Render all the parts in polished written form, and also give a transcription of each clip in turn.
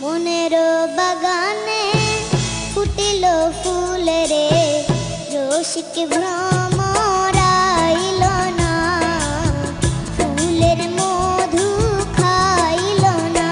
মনের বাগানে ফুটিল ফুল রে, রসিক ভ্রমরাইল না, ফুলের মধু খাইল না।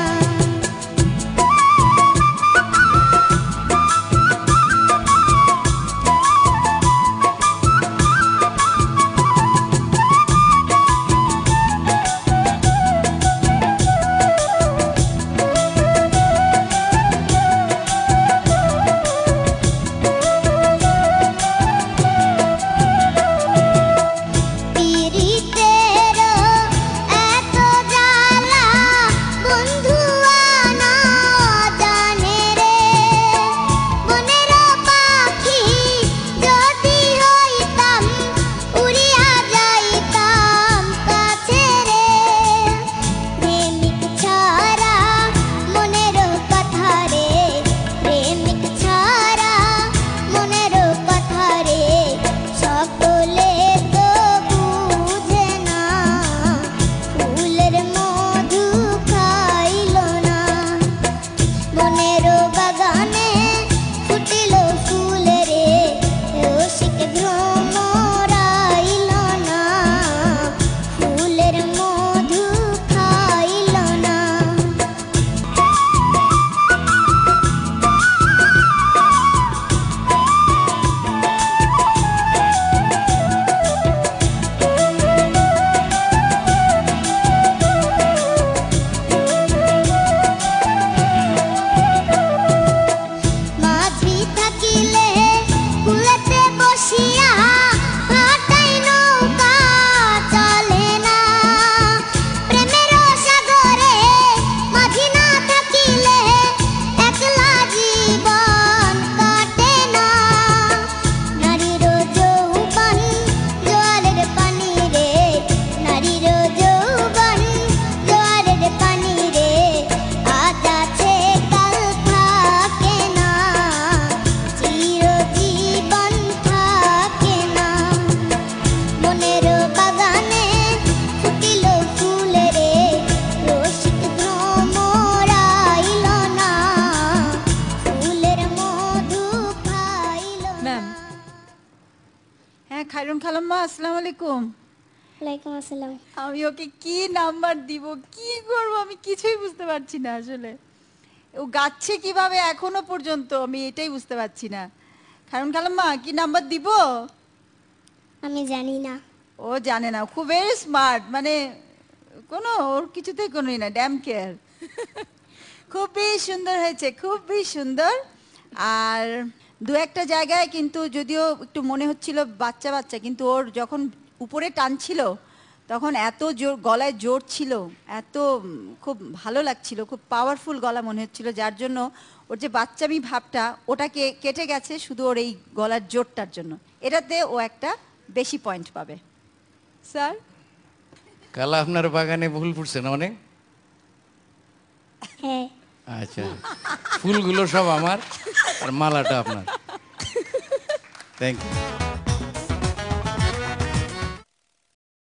খায়রুন খালাম্মা, আসসালামু আলাইকুম। ওয়ালাইকুম আসসালাম। আমি ওকে কি নাম্বার দিব, কি করব, আমি কিছুই বুঝতে পারছি না। আসলে ও গাচ্ছে কিভাবে এখনো পর্যন্ত আমি এটাই বুঝতে পারছি না। খায়রুন খালাম্মা, কি নাম্বার দিব? আমি জানি না। ও জানে না, খুব ভেরি স্মার্ট, মানে কোনো ওর কিছুতেই কোনোই না, ড্যাম কেয়ার। খুবই সুন্দর হয়েছে, খুবই সুন্দর। আর দু একটা জায়গায় কিন্তু যদিও একটু মনে হচ্ছিল বাচ্চা বাচ্চা, কিন্তু ওর যখন উপরে টানছিল তখন এত জোর গলায় জোর ছিল, এত খুব ভালো লাগছিল, খুব পাওয়ারফুল গলা মনে হচ্ছিল, যার জন্য ওর যে বাচ্চামি ভাবটা ওটাকে কেটে গেছে শুধু ওর এই গলার জোরটার জন্য। এটাতে ও একটা বেশি পয়েন্ট পাবে। স্যার, কাল আপনার বাগানে ফুল ফুটছে না অনেক? হ্যাঁ। আচ্ছা, ফুলগুলো সব আমার আর মালাটা আপনার। Thank you.